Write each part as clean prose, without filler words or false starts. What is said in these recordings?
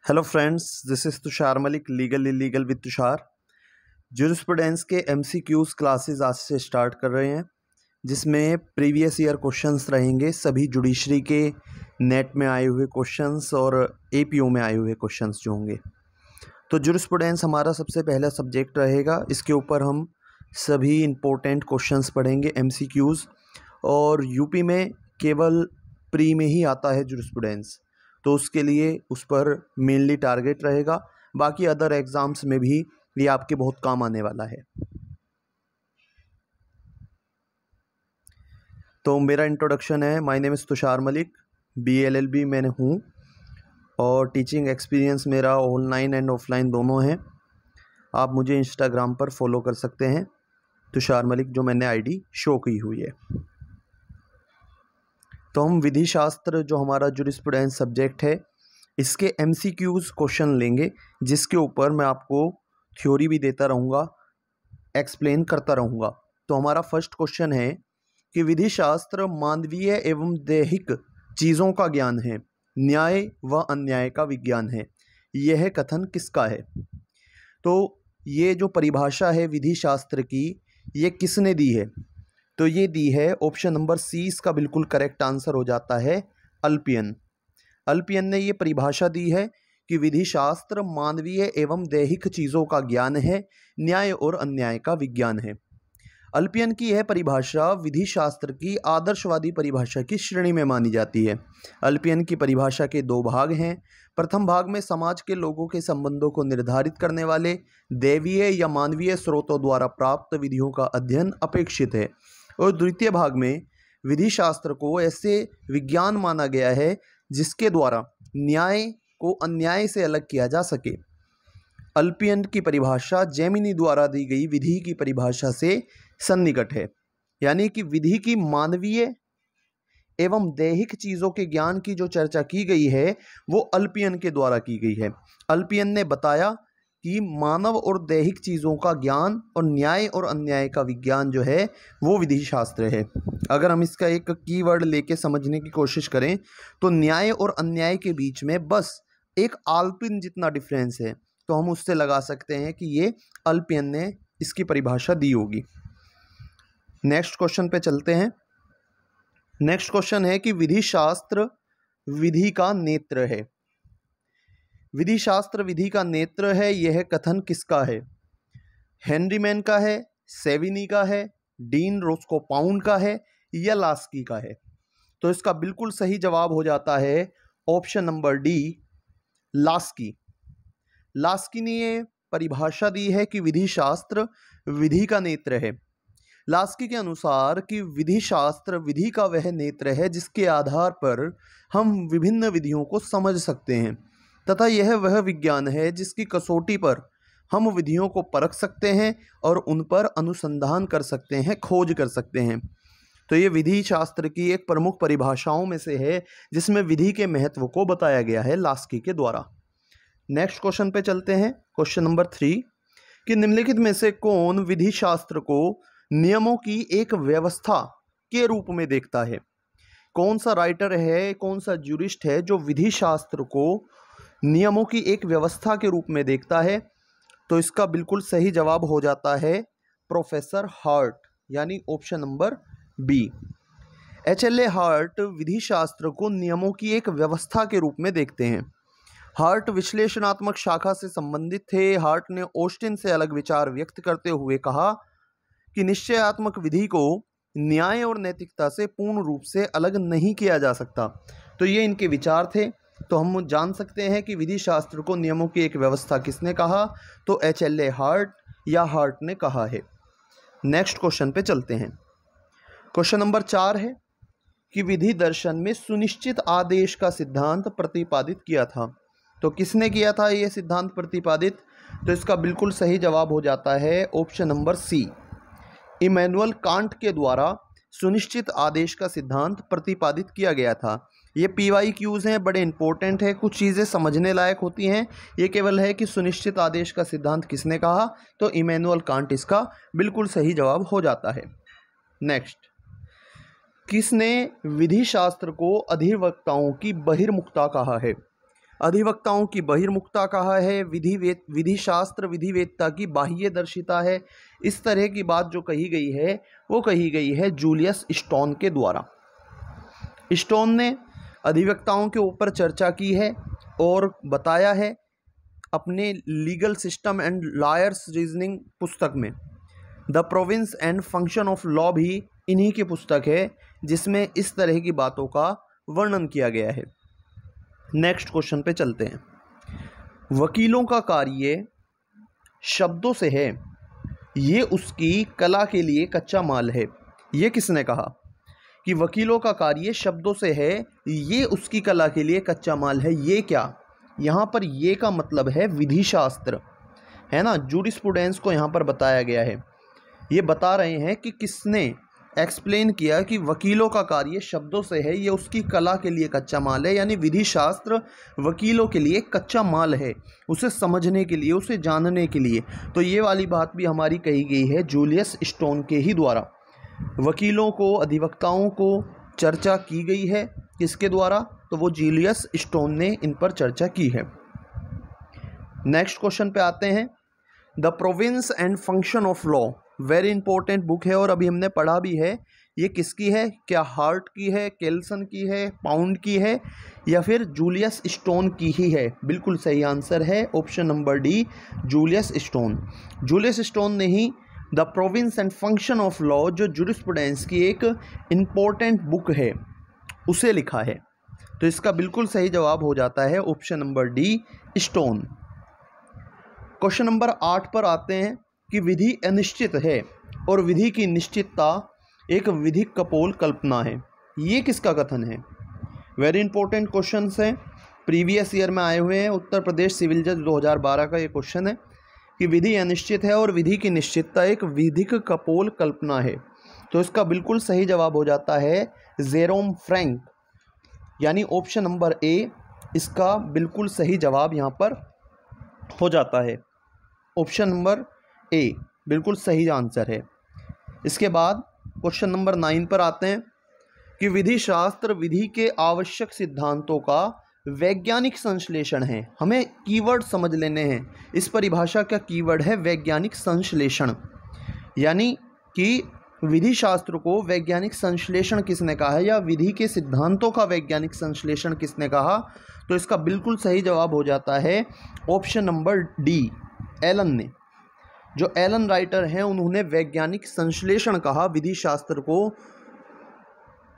Hello friends, this is Tushar Malik, legal illegal with Tushar. Jurisprudence के MCQs classes आज से start कर रहे हैं, जिसमें प्रीवियस ईयर क्वेश्चंस रहेंगे, सभी जुडिशरी के नेट में आए हुए क्वेश्चंस और एपीओ में आए हुए क्वेश्चंस जो होंगे। तो ज्यूरिस्प्रूडेंस हमारा सबसे पहला सब्जेक्ट रहेगा। इसके ऊपर हम सभी इम्पोर्टेंट क्वेश्चंस पढ़ेंगे, एमसीक्यूज। और यूपी में केवल प्री में ही आता है ज्यूरिस्प्रूडेंस, तो उसके लिए उस पर मेनली टारगेट रहेगा। बाकी अदर एग्ज़ाम्स में भी ये आपके बहुत काम आने वाला है। तो मेरा इंट्रोडक्शन है, my name is Tushar Malik, BLLB मैंने हूँ और टीचिंग एक्सपीरियंस मेरा ऑनलाइन एंड ऑफलाइन दोनों है। आप मुझे इंस्टाग्राम पर फॉलो कर सकते हैं, तुषार मलिक, जो मैंने आईडी शो की हुई है। तो हम विधि शास्त्र, जो हमारा ज्यूरिस्प्रूडेंस सब्जेक्ट है, इसके एमसीक्यूज क्वेश्चन लेंगे, जिसके ऊपर मैं आपको थ्योरी भी देता रहूँगा, एक्सप्लेन करता रहूँगा। तो हमारा फर्स्ट क्वेश्चन है कि विधि शास्त्र मानवीय एवं दैहिक चीज़ों का ज्ञान है, न्याय व अन्याय का विज्ञान है। यह कथन किसका है? तो ये जो परिभाषा है विधि शास्त्र की, ये किसने दी है? तो ये दी है, ऑप्शन नंबर सी इसका बिल्कुल करेक्ट आंसर हो जाता है, अल्पियन। अल्पियन ने ये परिभाषा दी है कि विधि शास्त्र मानवीय एवं दैहिक चीज़ों का ज्ञान है, न्याय और अन्याय का विज्ञान है। अल्पियन की यह परिभाषा विधि शास्त्र की आदर्शवादी परिभाषा की श्रेणी में मानी जाती है। अल्पियन की परिभाषा के दो भाग हैं। प्रथम भाग में समाज के लोगों के संबंधों को निर्धारित करने वाले दैवीय या मानवीय स्रोतों द्वारा प्राप्त विधियों का अध्ययन अपेक्षित है, और द्वितीय भाग में विधि शास्त्र को ऐसे विज्ञान माना गया है जिसके द्वारा न्याय को अन्याय से अलग किया जा सके। अल्पियन की परिभाषा जेमिनी द्वारा दी गई विधि की परिभाषा से सन्निकट है, यानी कि विधि की मानवीय एवं दैहिक चीज़ों के ज्ञान की जो चर्चा की गई है, वो अल्पियन के द्वारा की गई है। अल्पियन ने बताया कि मानव और दैहिक चीज़ों का ज्ञान और न्याय और अन्याय का विज्ञान जो है वो विधि शास्त्र है। अगर हम इसका एक कीवर्ड लेके समझने की कोशिश करें तो न्याय और अन्याय के बीच में बस एक अल्पियन जितना डिफरेंस है, तो हम उससे लगा सकते हैं कि ये अल्पियन ने इसकी परिभाषा दी होगी। नेक्स्ट क्वेश्चन पे चलते हैं। नेक्स्ट क्वेश्चन है कि विधि शास्त्र विधि का नेत्र है। विधि शास्त्र विधि का नेत्र है, यह कथन किसका है? हेनरी मैन का है, सेविनी का है, डीन रोस्कोपाउंड का है या लास्की का है? तो इसका बिल्कुल सही जवाब हो जाता है option number D, Laski. Laski ने ये परिभाषा दी है कि विधि शास्त्र विधि का नेत्र है। लास्की के अनुसार कि विधि शास्त्र विधि का वह नेत्र है जिसके आधार पर हम विभिन्न विधियों को समझ सकते हैं, तथा यह वह विज्ञान है जिसकी कसौटी पर हम विधियों को परख सकते हैं और उन पर अनुसंधान कर सकते हैं, खोज कर सकते हैं। तो ये विधि शास्त्र की एक प्रमुख परिभाषाओं में से है जिसमें विधि के महत्व को बताया गया है लास्की के द्वारा। नेक्स्ट क्वेश्चन पे चलते हैं, क्वेश्चन नंबर 3, कि निम्नलिखित में से कौन विधि शास्त्र को नियमों की एक व्यवस्था के रूप में देखता है? कौन सा राइटर है, कौन सा ज्यूरिस्ट है जो विधि शास्त्र को नियमों की एक व्यवस्था के रूप में देखता है? तो इसका बिल्कुल सही जवाब हो जाता है प्रोफेसर हार्ट, यानी option number B. HLA Hart विधि शास्त्र को नियमों की एक व्यवस्था के रूप में देखते हैं। हार्ट विश्लेषणात्मक शाखा से संबंधित थे। हार्ट ने ऑस्टिन से अलग विचार व्यक्त करते हुए कहा कि निश्चयात्मक विधि को न्याय और नैतिकता से पूर्ण रूप से अलग नहीं किया जा सकता। तो ये इनके विचार थे। तो हम जान सकते हैं कि विधि शास्त्र को नियमों की एक व्यवस्था किसने कहा? तो HLA हार्ट या हार्ट ने कहा है। नेक्स्ट क्वेश्चन पे चलते हैं। क्वेश्चन नंबर 4 है कि विधि दर्शन में सुनिश्चित आदेश का सिद्धांत प्रतिपादित किया था। तो किसने किया था ये सिद्धांत प्रतिपादित? तो इसका बिल्कुल सही जवाब हो जाता है option number C, Immanuel Kant के द्वारा सुनिश्चित आदेश का सिद्धांत प्रतिपादित किया गया था। ये PYQs हैं, बड़े इंपॉर्टेंट है, कुछ चीज़ें समझने लायक होती हैं। ये केवल है कि सुनिश्चित आदेश का सिद्धांत किसने कहा? तो इमैनुअल कांट इसका बिल्कुल सही जवाब हो जाता है। नेक्स्ट, किसने विधि शास्त्र को अधिवक्ताओं की बहिर्मुखता कहा है? अधिवक्ताओं की बहिर्मुखता कहा है, विधि शास्त्र विधिवेत्ता की बाह्यदर्शिता है। इस तरह की बात जो कही गई है वो कही गई है जूलियस स्टोन के द्वारा। स्टोन ने अधिवक्ताओं के ऊपर चर्चा की है और बताया है अपने legal system and lawyers reasoning पुस्तक में। The province and function of law भी इन्हीं की पुस्तक है जिसमें इस तरह की बातों का वर्णन किया गया है। नेक्स्ट क्वेश्चन पे चलते हैं। वकीलों का कार्य शब्दों से है, ये उसकी कला के लिए कच्चा माल है। ये किसने कहा कि वकीलों का कार्य शब्दों से है, ये उसकी कला के लिए कच्चा माल है? ये क्या, यहाँ पर ये का मतलब है विधि शास्त्र, है ना, जूरिस्प्रूडेंस को यहाँ पर बताया गया है। ये बता रहे हैं कि किसने एक्सप्लेन किया कि वकीलों का कार्य शब्दों से है, ये उसकी कला के लिए कच्चा माल है, यानी विधि शास्त्र वकीलों के लिए कच्चा माल है, उसे समझने के लिए, उसे जानने के लिए। तो ये वाली बात भी हमारी कही गई है जूलियस स्टोन के ही द्वारा। वकीलों को, अधिवक्ताओं को चर्चा की गई है किसके द्वारा? तो वो जूलियस स्टोन ने इन पर चर्चा की है। नेक्स्ट क्वेश्चन पे आते हैं। The province and function of law, very important book है और अभी हमने पढ़ा भी है। ये किसकी है? क्या हार्ट की है, केल्सन की है, पाउंड की है, या फिर जूलियस स्टोन की ही है? बिल्कुल सही आंसर है option number D, Julius Stone. Julius Stone ने ही the province and function of law, जो जूरिस्प्रूडेंस की एक इम्पोर्टेंट बुक है, उसे लिखा है। तो इसका बिल्कुल सही जवाब हो जाता है option number D, stone. Question number 8 पर आते हैं कि विधि अनिश्चित है और विधि की निश्चितता एक विधिक कपोल कल्पना है। ये किसका कथन है? वेरी इंपॉर्टेंट क्वेश्चन है, प्रीवियस ईयर में आए हुए हैं। उत्तर प्रदेश सिविल जज 2012 का ये क्वेश्चन है कि विधि अनिश्चित है और विधि की निश्चितता एक विधिक कपोल कल्पना है। तो इसका बिल्कुल सही जवाब हो जाता है जेरोम फ्रैंक, यानी ऑप्शन नंबर ए इसका बिल्कुल सही जवाब यहाँ पर हो जाता है। ऑप्शन नंबर ए बिल्कुल सही आंसर है। इसके बाद क्वेश्चन नंबर 9 पर आते हैं कि विधि शास्त्र विधि के आवश्यक सिद्धांतों का वैज्ञानिक संश्लेषण है। हमें कीवर्ड समझ लेने हैं। इस परिभाषा का कीवर्ड है वैज्ञानिक संश्लेषण, यानी कि विधि शास्त्र को वैज्ञानिक संश्लेषण किसने कहा है, या विधि के सिद्धांतों का वैज्ञानिक संश्लेषण किसने कहा? तो इसका बिल्कुल सही जवाब हो जाता है ऑप्शन नंबर डी, एलन ने। जो एलन राइटर हैं उन्होंने वैज्ञानिक संश्लेषण कहा विधि शास्त्र को।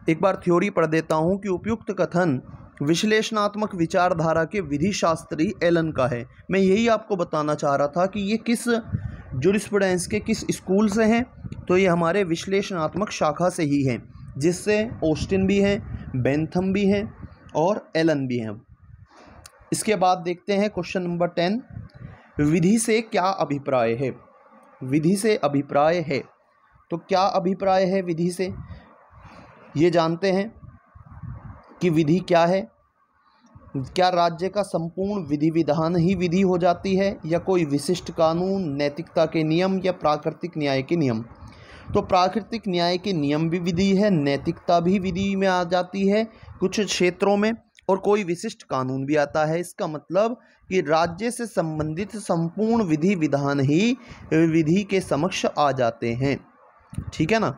एक बार थ्योरी पढ़ देता हूं कि उपयुक्त कथन विश्लेषणात्मक विचारधारा के विधि शास्त्री एलन का है। मैं यही आपको बताना चाह रहा था कि ये किस जूरिस्प्रूडेंस के किस स्कूल से हैं। तो ये हमारे विश्लेषणात्मक शाखा से ही हैं, जिससे ऑस्टिन भी हैं, बेंथम भी हैं और एलन भी हैं। इसके बाद देखते हैं क्वेश्चन नंबर 10, विधि से क्या अभिप्राय है? विधि से अभिप्राय है, तो क्या अभिप्राय है विधि से? ये जानते हैं कि विधि क्या है। क्या राज्य का संपूर्ण विधि विधान ही विधि हो जाती है, या कोई विशिष्ट कानून, नैतिकता के नियम, या प्राकृतिक न्याय के नियम? तो प्राकृतिक न्याय के नियम भी विधि है, नैतिकता भी विधि में आ जाती है कुछ क्षेत्रों में, और कोई विशिष्ट कानून भी आता है। इसका मतलब कि राज्य से संबंधित संपूर्ण विधि विधान ही विधि के समक्ष आ जाते हैं। ठीक है ना।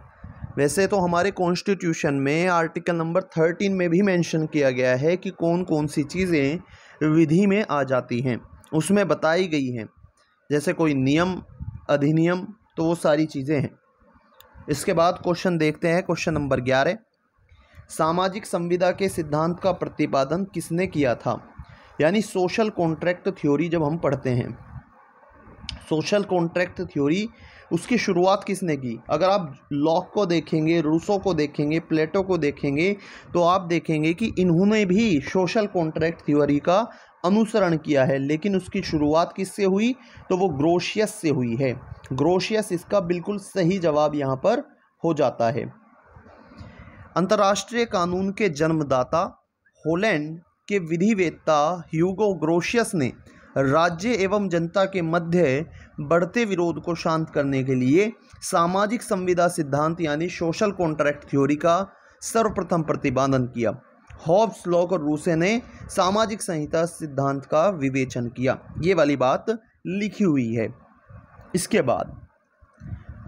वैसे तो हमारे कॉन्स्टिट्यूशन में आर्टिकल नंबर 13 में भी मेंशन किया गया है कि कौन कौन सी चीज़ें विधि में आ जाती हैं, उसमें बताई गई हैं, जैसे कोई नियम, अधिनियम, तो वो सारी चीज़ें हैं। इसके बाद क्वेश्चन देखते हैं, क्वेश्चन नंबर 11, सामाजिक संविदा के सिद्धांत का प्रतिपादन किसने किया था? यानी सोशल कॉन्ट्रैक्ट थ्योरी जब हम पढ़ते हैं, सोशल कॉन्ट्रैक्ट थ्योरी उसकी शुरुआत किसने की? अगर आप लॉक को देखेंगे, रूसो को देखेंगे, प्लेटो को देखेंगे, तो आप देखेंगे कि इन्होंने भी सोशल कॉन्ट्रैक्ट थ्योरी का अनुसरण किया है। लेकिन उसकी शुरुआत किससे हुई? तो वो ग्रोशियस से हुई है। ग्रोशियस इसका बिल्कुल सही जवाब यहाँ पर हो जाता है। अंतर्राष्ट्रीय कानून के जन्मदाता हॉलैंड के विधिवेत्ता ह्यूगो ग्रोशियस ने राज्य एवं जनता के मध्य बढ़ते विरोध को शांत करने के लिए सामाजिक संविदा सिद्धांत यानी सोशल कॉन्ट्रैक्ट थ्योरी का सर्वप्रथम प्रतिपादन किया। हॉब्स, लॉक और रूसे ने सामाजिक संहिता सिद्धांत का विवेचन किया। ये वाली बात लिखी हुई है। इसके बाद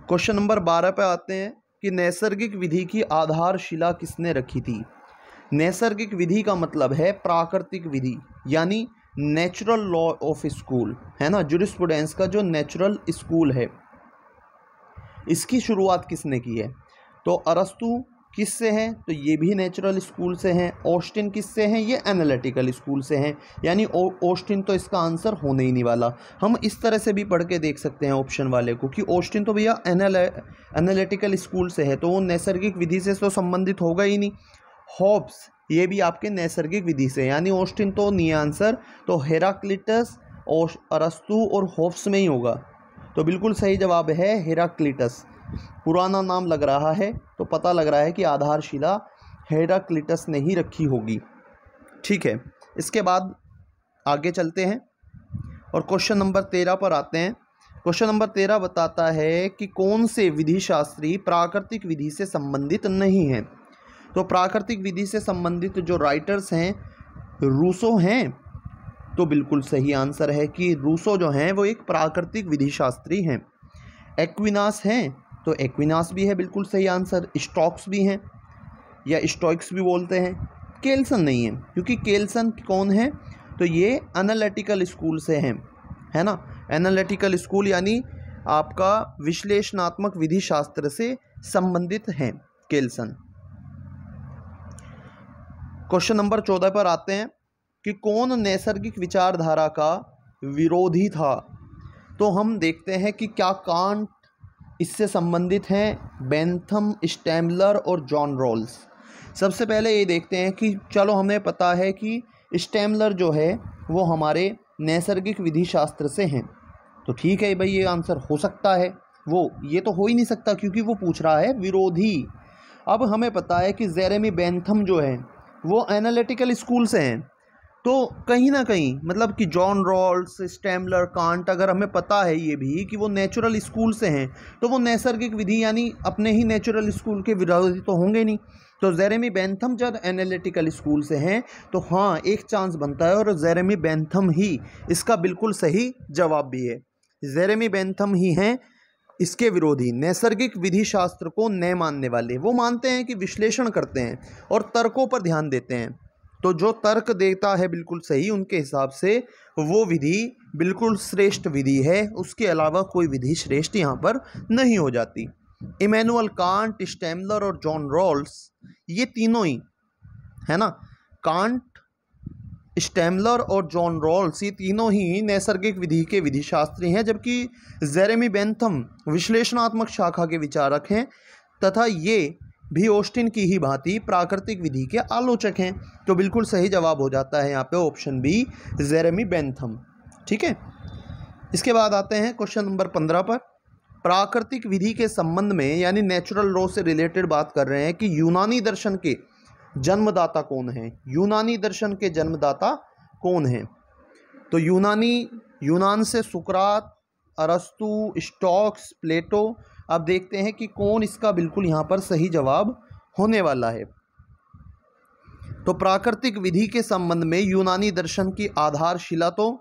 क्वेश्चन नंबर 12 पे आते हैं कि नैसर्गिक विधि की आधारशिला किसने रखी थी। नैसर्गिक विधि का मतलब है प्राकृतिक विधि, यानी नेचुरल लॉ ऑफ स्कूल, है ना, जूरिस्प्रूडेंस का जो नेचुरल स्कूल है, इसकी शुरुआत किसने की है। तो अरस्तु किससे हैं, तो ये भी नेचुरल स्कूल से हैं। ऑस्टिन किससे हैं, ये एनालिटिकल स्कूल से हैं, यानी ऑस्टिन तो इसका आंसर होने ही नहीं वाला। हम इस तरह से भी पढ़ के देख सकते हैं ऑप्शन वाले को कि ऑस्टिन तो भैया एनालिटिकल स्कूल से है, तो वो नैसर्गिक विधि से तो संबंधित होगा ही नहीं। हॉब्स ये भी आपके नैसर्गिक विधि से, यानी ऑस्टिन तो नहीं आंसर, तो हेराक्लिटस और अरस्तु और हॉब्स में ही होगा। तो बिल्कुल सही जवाब है हेराक्लिटस। पुराना नाम लग रहा है तो पता लग रहा है कि आधारशिला हेराक्लिटस ने ही रखी होगी। ठीक है, इसके बाद आगे चलते हैं और क्वेश्चन नंबर 13 पर आते हैं। क्वेश्चन नंबर 13 बताता है कि कौन से विधि शास्त्री प्राकृतिक विधि से संबंधित नहीं हैं। तो प्राकृतिक विधि से संबंधित जो राइटर्स हैं रूसो हैं, तो बिल्कुल सही आंसर है कि रूसो जो हैं वो एक प्राकृतिक विधि शास्त्री हैं। एक्विनास हैं, तो एक्विनास भी है बिल्कुल सही आंसर। स्टॉक्स भी हैं या स्टोइक्स भी बोलते हैं। केल्सन नहीं है, क्योंकि केल्सन कौन है, तो ये एनालिटिकल स्कूल से हैं, है ना। एनालिटिकल स्कूल यानी आपका विश्लेषणात्मक विधि शास्त्र से संबंधित हैं केल्सन। क्वेश्चन नंबर 14 पर आते हैं कि कौन नैसर्गिक विचारधारा का विरोधी था। तो हम देखते हैं कि क्या कांट इससे संबंधित हैं, बेंथम, स्टैम्बलर और जॉन रॉल्स। सबसे पहले ये देखते हैं कि चलो हमें पता है कि स्टैम्बलर जो है वो हमारे नैसर्गिक विधि शास्त्र से हैं, तो ठीक है भाई, ये आंसर हो सकता है। वो ये तो हो ही नहीं सकता क्योंकि वो पूछ रहा है विरोधी। अब हमें पता है कि जेरेमी बेंथम जो है वो एनालिटिकल स्कूल से हैं, तो कहीं ना कहीं मतलब कि जॉन रॉल्स, स्टैम्बलर, कांट, अगर हमें पता है ये भी कि वो नेचुरल स्कूल से हैं, तो वो नैसर्गिक विधि यानी अपने ही नेचुरल स्कूल के विरोधी तो होंगे नहीं। तो जेरेमी बेंथम जब एनालिटिकल स्कूल से हैं तो हाँ, एक चांस बनता है और जेरेमी बेंथम ही इसका बिल्कुल सही जवाब भी है। जेरेमी बेंथम ही हैं इसके विरोधी, नैसर्गिक विधि शास्त्र को न मानने वाले। वो मानते हैं कि विश्लेषण करते हैं और तर्कों पर ध्यान देते हैं, तो जो तर्क देता है बिल्कुल सही, उनके हिसाब से वो विधि बिल्कुल श्रेष्ठ विधि है, उसके अलावा कोई विधि श्रेष्ठ यहाँ पर नहीं हो जाती। इमैनुअल कांट, स्टैम्बलर और जॉन रॉल्स, ये तीनों ही, है ना, कांट, स्टैम्बलर और जॉन रॉल्स, ये तीनों ही नैसर्गिक विधि के विधि शास्त्री हैं, जबकि जेरेमी बेंथम विश्लेषणात्मक शाखा के विचारक हैं तथा ये भी ऑस्टिन की ही भांति प्राकृतिक विधि के आलोचक हैं। तो बिल्कुल सही जवाब हो जाता है यहाँ पे ऑप्शन बी, जेरेमी बेंथम। ठीक है, इसके बाद आते हैं क्वेश्चन नंबर 15 पर। प्राकृतिक विधि के संबंध में यानी नेचुरल लॉ से रिलेटेड बात कर रहे हैं कि यूनानी दर्शन के जन्मदाता कौन हैं। यूनानी दर्शन के जन्मदाता कौन हैं, तो यूनान से सुकरात, अरस्तु, स्टॉक्स, प्लेटो। अब देखते हैं कि कौन इसका बिल्कुल यहाँ पर सही जवाब होने वाला है। तो प्राकृतिक विधि के संबंध में यूनानी दर्शन की आधारशिला तो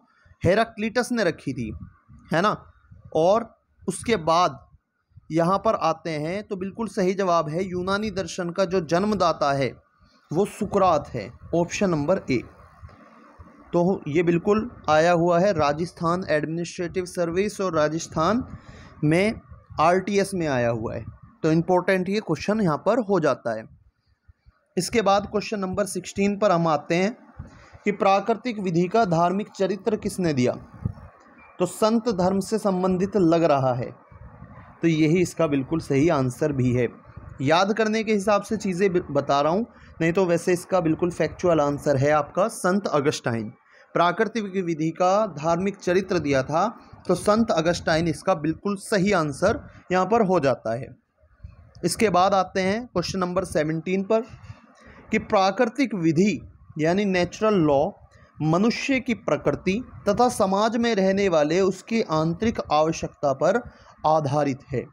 हेराक्लिटस ने रखी थी, है ना, और उसके बाद यहाँ पर आते हैं तो बिल्कुल सही जवाब है यूनानी दर्शन का जो जन्मदाता है वो सुकरात है, ऑप्शन नंबर ए। तो ये बिल्कुल आया हुआ है राजस्थान एडमिनिस्ट्रेटिव सर्विस और राजस्थान में RTS में आया हुआ है, तो इम्पोर्टेंट ये क्वेश्चन यहाँ पर हो जाता है। इसके बाद क्वेश्चन नंबर 16 पर हम आते हैं कि प्राकृतिक विधि का धार्मिक चरित्र किसने दिया। तो संत धर्म से संबंधित लग रहा है, तो यही इसका बिल्कुल सही आंसर भी है। याद करने के हिसाब से चीज़ें बता रहा हूँ, नहीं तो वैसे इसका बिल्कुल फैक्चुअल आंसर है आपका संत अगस्टाइन। प्राकृतिक विधि का धार्मिक चरित्र दिया था, तो संत अगस्टाइन इसका बिल्कुल सही आंसर यहाँ पर हो जाता है। इसके बाद आते हैं क्वेश्चन नंबर 17 पर कि प्राकृतिक विधि यानी नेचुरल लॉ मनुष्य की प्रकृति तथा समाज में रहने वाले उसकी आंतरिक आवश्यकता पर आधारित है।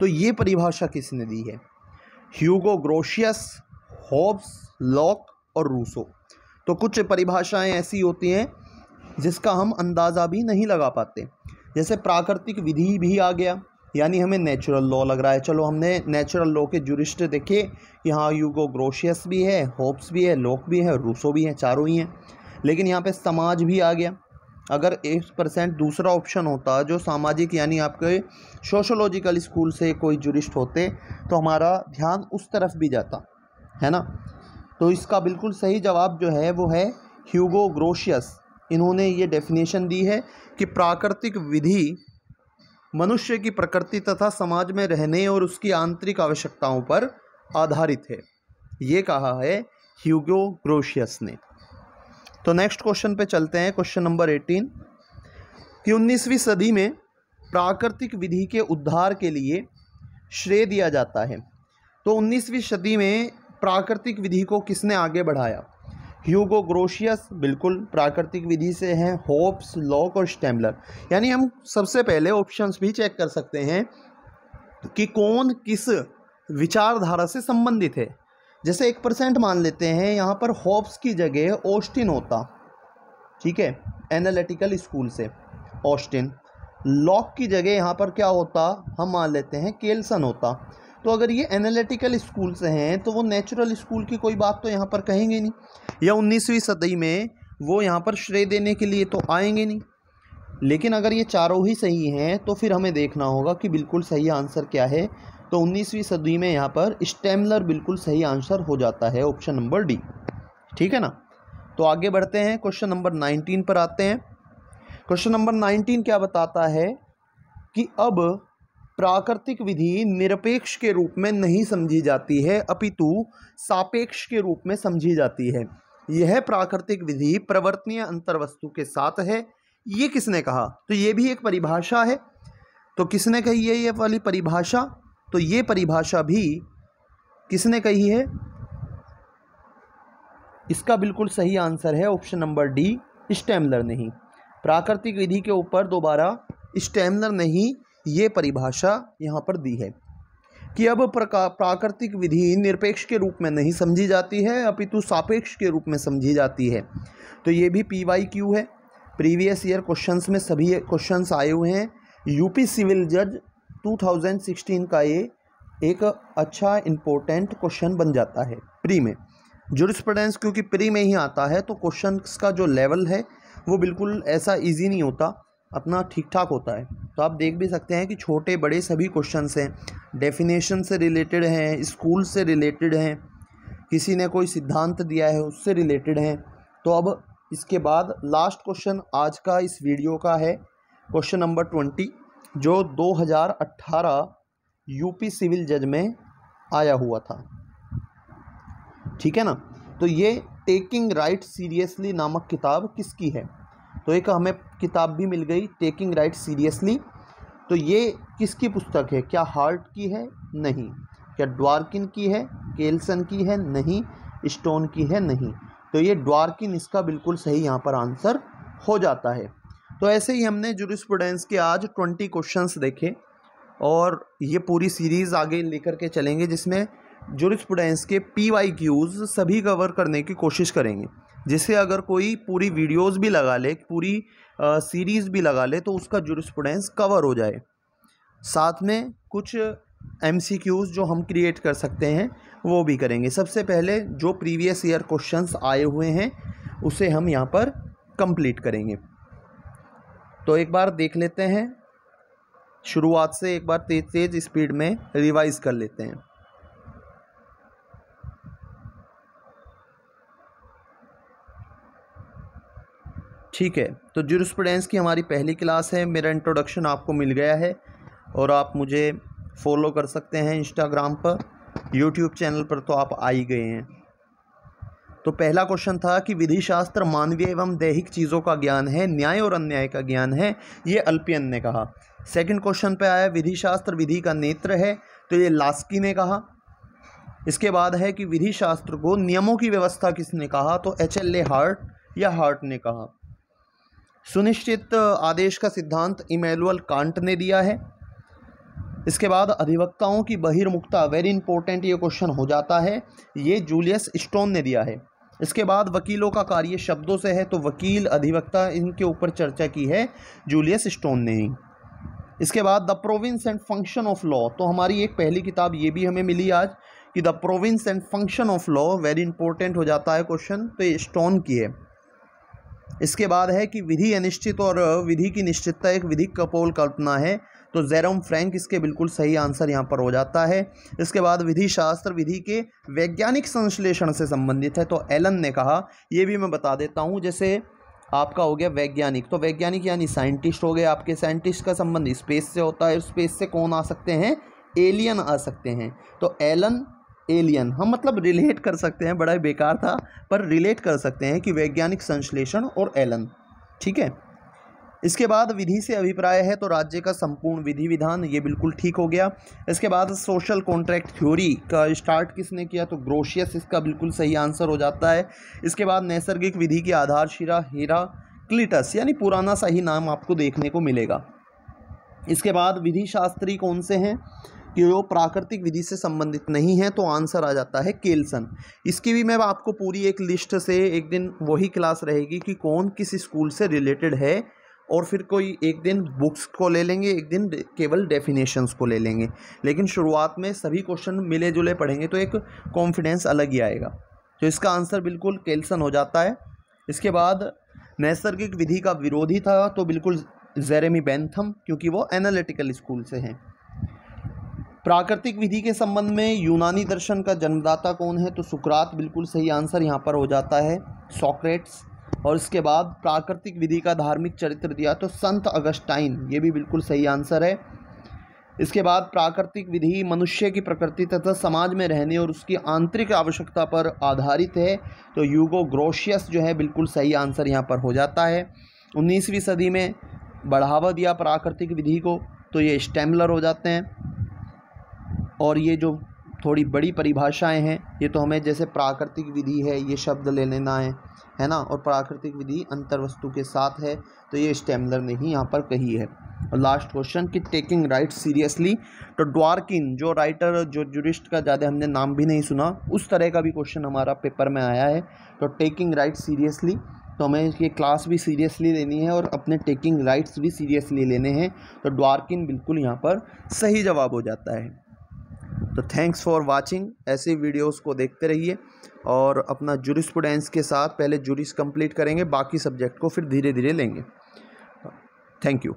तो ये परिभाषा किसने दी है। ह्यूगो ग्रोशियस, हॉब्स, लॉक और रूसो। तो कुछ परिभाषाएं ऐसी होती हैं जिसका हम अंदाज़ा भी नहीं लगा पाते। जैसे प्राकृतिक विधि भी आ गया, यानी हमें नेचुरल लॉ लग रहा है। चलो हमने नेचुरल लॉ के जुरिस्ट देखे कि हाँ ह्यूगो ग्रोशियस भी है, होब्स भी है, लॉक भी है, रूसो भी है, चारों ही हैं। लेकिन यहाँ पे समाज भी आ गया। अगर 1% दूसरा ऑप्शन होता जो सामाजिक, यानी आपके सोशोलॉजिकल स्कूल से कोई जुरिस्ट होते, तो हमारा ध्यान उस तरफ भी जाता है ना। तो इसका बिल्कुल सही जवाब जो है वो है ह्यूगो ग्रोशियस। इन्होंने ये डेफिनेशन दी है कि प्राकृतिक विधि मनुष्य की प्रकृति तथा समाज में रहने और उसकी आंतरिक आवश्यकताओं पर आधारित है। ये कहा है ह्यूगो ग्रोशियस ने। तो नेक्स्ट क्वेश्चन पे चलते हैं, क्वेश्चन नंबर 18 कि 19वीं सदी में प्राकृतिक विधि के उद्धार के लिए श्रेय दिया जाता है। तो 19वीं सदी में प्राकृतिक विधि को किसने आगे बढ़ाया? ह्यूगो ग्रोशियस बिल्कुल प्राकृतिक विधि से हैं, होब्स, लॉक और स्टेमलर। यानी हम सबसे पहले ऑप्शंस भी चेक कर सकते हैं कि कौन किस विचारधारा से संबंधित है। जैसे 1% मान लेते हैं, यहाँ पर होब्स की जगह ऑस्टिन होता, ठीक है, एनालिटिकल स्कूल से ऑस्टिन। लॉक की जगह यहाँ पर क्या होता, हम मान लेते हैं केल्सन होता। तो अगर ये एनालिटिकल स्कूल से हैं तो वो नेचुरल स्कूल की कोई बात तो यहाँ पर कहेंगे नहीं, या 19वीं सदी में वो यहाँ पर श्रेय देने के लिए तो आएंगे नहीं। लेकिन अगर ये चारों ही सही हैं तो फिर हमें देखना होगा कि बिल्कुल सही आंसर क्या है। तो 19वीं सदी में यहाँ पर स्टेमलर बिल्कुल सही आंसर हो जाता है, ऑप्शन नंबर डी, ठीक है ना। तो आगे बढ़ते हैं, क्वेश्चन नंबर 19 पर आते हैं। क्वेश्चन नंबर 19 क्या बताता है कि अब प्राकृतिक विधि निरपेक्ष के रूप में नहीं समझी जाती है अपितु सापेक्ष के रूप में समझी जाती है। यह प्राकृतिक विधि प्रवर्तनीय अंतर्वस्तु के साथ है। ये किसने कहा? तो ये भी एक परिभाषा है। तो किसने कही है ये वाली परिभाषा? तो ये परिभाषा भी किसने कही है? इसका बिल्कुल सही आंसर है ऑप्शन नंबर डी, स्टेमलर ने ही। प्राकृतिक विधि के ऊपर दोबारा स्टेमलर ने ही ये परिभाषा यहाँ पर दी है कि अब प्राकृतिक विधि निरपेक्ष के रूप में नहीं समझी जाती है अपितु सापेक्ष के रूप में समझी जाती है। तो ये भी PYQ है, प्रीवियस ईयर क्वेश्चंस में सभी क्वेश्चंस आए हुए हैं। यूपी सिविल जज 2016 का ये एक अच्छा इम्पोर्टेंट क्वेश्चन बन जाता है प्री में। ज्यूरिस्प्रूडेंस क्योंकि प्री में ही आता है तो क्वेश्चंस का जो लेवल है वो बिल्कुल ऐसा इजी नहीं होता, अपना ठीक ठाक होता है। तो आप देख भी सकते हैं कि छोटे बड़े सभी क्वेश्चंस हैं, डेफिनेशन से रिलेटेड हैं, स्कूल से रिलेटेड हैं, किसी ने कोई सिद्धांत दिया है उससे रिलेटेड हैं। तो अब इसके बाद लास्ट क्वेश्चन आज का इस वीडियो का है क्वेश्चन नंबर 20, जो 2018 यूपी सिविल जज में आया हुआ था, ठीक है ना। तो ये टेकिंग राइट सीरियसली नामक किताब किसकी है? तो एक हमें किताब भी मिल गई, टेकिंग राइट सीरियसली। तो ये किसकी पुस्तक है? क्या हार्ट की है? नहीं। क्या ड्वार्किन की है? केल्सन की है? नहीं। स्टोन की है? नहीं। तो ये ड्वार्किन इसका बिल्कुल सही यहाँ पर आंसर हो जाता है। तो ऐसे ही हमने ज्यूरिस्प्रूडेंस के आज 20 क्वेश्चंस देखे और ये पूरी सीरीज़ आगे लेकर के चलेंगे जिसमें ज्यूरिस्प्रूडेंस के PYQs सभी कवर करने की कोशिश करेंगे, जिससे अगर कोई पूरी वीडियोस भी लगा ले, पूरी सीरीज़ भी लगा ले तो उसका ज्यूरिस्प्रूडेंस कवर हो जाए। साथ में कुछ MCQs जो हम क्रिएट कर सकते हैं वो भी करेंगे। सबसे पहले जो प्रीवियस ईयर क्वेश्चंस आए हुए हैं उसे हम यहाँ पर कंप्लीट करेंगे। तो एक बार देख लेते हैं, शुरुआत से एक बार तेज़ स्पीड में रिवाइज कर लेते हैं। ठीक है, तो ज्यूरिस्प्रूडेंस की हमारी पहली क्लास है। मेरा इंट्रोडक्शन आपको मिल गया है और आप मुझे फॉलो कर सकते हैं इंस्टाग्राम पर, यूट्यूब चैनल पर तो आप आ ही गए हैं। तो पहला क्वेश्चन था कि विधि शास्त्र मानवीय एवं दैहिक चीज़ों का ज्ञान है, न्याय और अन्याय का ज्ञान है, ये अल्पियन ने कहा। सेकंड क्वेश्चन पे आया विधि शास्त्र विधि का नेत्र है, तो ये लास्की ने कहा। इसके बाद है कि विधि शास्त्र को नियमों की व्यवस्था किसने कहा? तो HLA हार्ट या हार्ट ने कहा। सुनिश्चित आदेश का सिद्धांत इमैनुअल कांट ने दिया है। इसके बाद अधिवक्ताओं की बहिर्मुखता, वेरी इंपॉर्टेंट ये क्वेश्चन हो जाता है, ये जूलियस स्टोन ने दिया है। इसके बाद वकीलों का कार्य शब्दों से है, तो वकील, अधिवक्ता, इनके ऊपर चर्चा की है जूलियस स्टोन ने ही। इसके बाद the province and function of law, तो हमारी एक पहली किताब ये भी हमें मिली आज कि the province and function of law, very important हो जाता है क्वेश्चन, तो ये स्टोन की है। इसके बाद है कि विधि अनिश्चित और विधि की निश्चितता एक विधिक कपोल कल्पना है, तो जेरोम फ्रैंक इसके बिल्कुल सही आंसर यहाँ पर हो जाता है। इसके बाद विधि शास्त्र विधि के वैज्ञानिक संश्लेषण से संबंधित है, तो एलन ने कहा, ये भी मैं बता देता हूँ, जैसे आपका हो गया वैज्ञानिक, तो वैज्ञानिक यानी साइंटिस्ट हो गए आपके, साइंटिस्ट का संबंध स्पेस से होता है, स्पेस से कौन आ सकते हैं, एलियन आ सकते हैं, तो एलन एलियन हम मतलब रिलेट कर सकते हैं, बड़ा ही बेकार था पर रिलेट कर सकते हैं कि वैज्ञानिक संश्लेषण और एलन, ठीक है। इसके बाद विधि से अभिप्राय है, तो राज्य का संपूर्ण विधि विधान, ये बिल्कुल ठीक हो गया। इसके बाद सोशल कॉन्ट्रैक्ट थ्योरी का स्टार्ट किसने किया, तो ग्रोशियस इसका बिल्कुल सही आंसर हो जाता है। इसके बाद नैसर्गिक विधि की आधारशिला हेराक्लिटस, यानी पुराना सा ही नाम आपको देखने को मिलेगा। इसके बाद विधि शास्त्री कौन से हैं कि वो प्राकृतिक विधि से संबंधित नहीं है, तो आंसर आ जाता है केल्सन। इसकी भी मैं आपको पूरी एक लिस्ट से एक दिन वही क्लास रहेगी कि कौन किस स्कूल से रिलेटेड है, और फिर कोई एक दिन बुक्स को ले लेंगे, एक दिन केवल डेफिनेशंस को ले लेंगे, लेकिन शुरुआत में सभी क्वेश्चन मिले जुले पढ़ेंगे तो एक कॉन्फिडेंस अलग ही आएगा। तो इसका आंसर बिल्कुल केल्सन हो जाता है। इसके बाद नैसर्गिक विधि का विरोधी था, तो बिल्कुल जेरेमी बेंथम, क्योंकि वो एनालिटिकल स्कूल से हैं। प्राकृतिक विधि के संबंध में यूनानी दर्शन का जन्मदाता कौन है, तो सुकरात बिल्कुल सही आंसर यहाँ पर हो जाता है, सॉक्रेट्स। और इसके बाद प्राकृतिक विधि का धार्मिक चरित्र दिया, तो संत अगस्टाइन, ये भी बिल्कुल सही आंसर है। इसके बाद प्राकृतिक विधि मनुष्य की प्रकृति तथा समाज में रहने और उसकी आंतरिक आवश्यकता पर आधारित है, तो यूगो ग्रोशियस जो है बिल्कुल सही आंसर यहाँ पर हो जाता है। 19वीं सदी में बढ़ावा दिया प्राकृतिक विधि को, तो ये स्टेमलर हो जाते हैं। और ये जो थोड़ी बड़ी परिभाषाएं हैं, ये तो हमें जैसे प्राकृतिक विधि है ये शब्द ले लेना है ना, और प्राकृतिक विधि अंतर्वस्तु के साथ है, तो ये स्टेमलर ने ही यहाँ पर कही है। और लास्ट क्वेश्चन कि टेकिंग राइट सीरियसली, तो ड्वार्किन जो राइटर, जो जूरिस्ट का ज़्यादा हमने नाम भी नहीं सुना, उस तरह का भी क्वेश्चन हमारा पेपर में आया है। तो टेकिंग राइट सीरियसली, तो हमें ये क्लास भी सीरियसली लेनी है और अपने टेकिंग राइट्स भी सीरियसली लेने हैं, तो ड्वार्किन बिल्कुल यहाँ पर सही जवाब हो जाता है। तो थैंक्स फॉर वाचिंग, ऐसे वीडियोस को देखते रहिए और अपना जूरिस्प्रूडेंस के साथ पहले जूरिस कंप्लीट करेंगे, बाकी सब्जेक्ट को फिर धीरे धीरे लेंगे। Thank you.